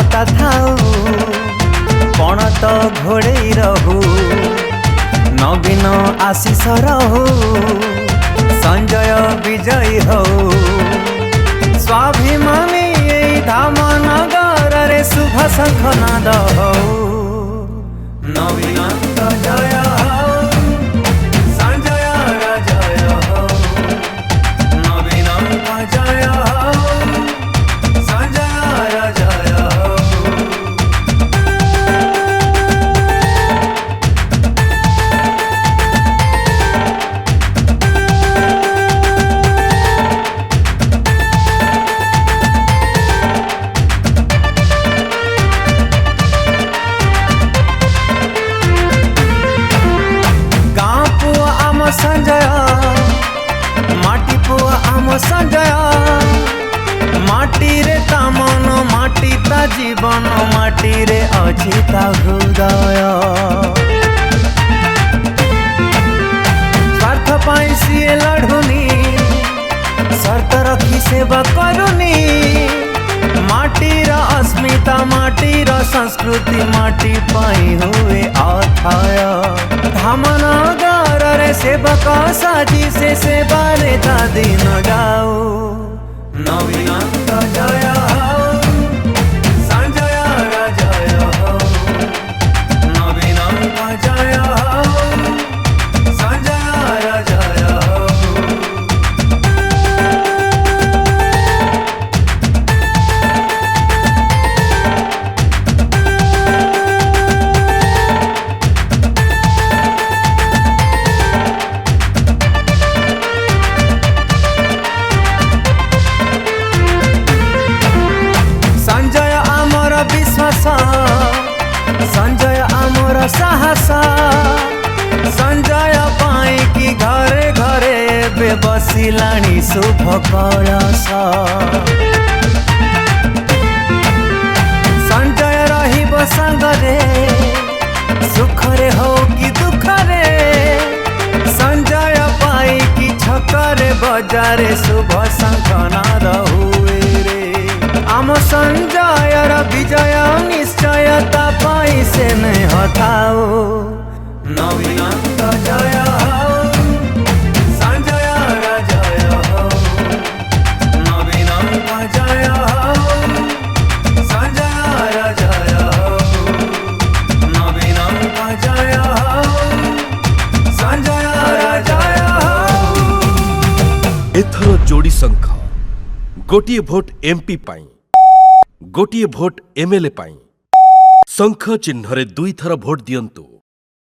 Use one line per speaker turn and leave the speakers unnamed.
क्षमता थाऊ पण तो घोड़े रहू नवीन आशीष रहू संजय विजयी हो स्वाभिमानी धाम नगर रे शुभ शंखनाद हो नवीन जय हो संजय जय हो नवीन जय हो संजय जय हो संजय माटी पुआ आम संजय माटी रे ता मन माटी ता जीवन माटी रे अछि ता हृदय स्वार्थ पाई सिए लढुनी शर्त रखी सेवा करुनी माटीर अस्मिता माटीर संस्कृति माटी पाई हुए अथय धामनगर रे सेवक साजी से सेवा रे ता दिन जाओ नवीन जय हो संजय जय हो नवीन जय हो संजय जय हो संजय आमर साहस संजय पाई कि घरे घरे बसिलाणी शुभ कलश संजय रहिब संगरे सुखरे हो कि दुखरे संजय पाई कि छकरे बजारे शुभ शंखनाद हुए रे आम संजय विजय निश्चयता पाई से नहीं हटाओ नवीन जय हो संजय जय हो नवीन जय हो संजय जय हो नवीन जय हो संजय जय हो
एथर जोड़ी संख गोटिए भोट एमपी पाई गोटिए भोट एमएलए पाई शंख चिन्ह रे 2 थर भोट दियंतु।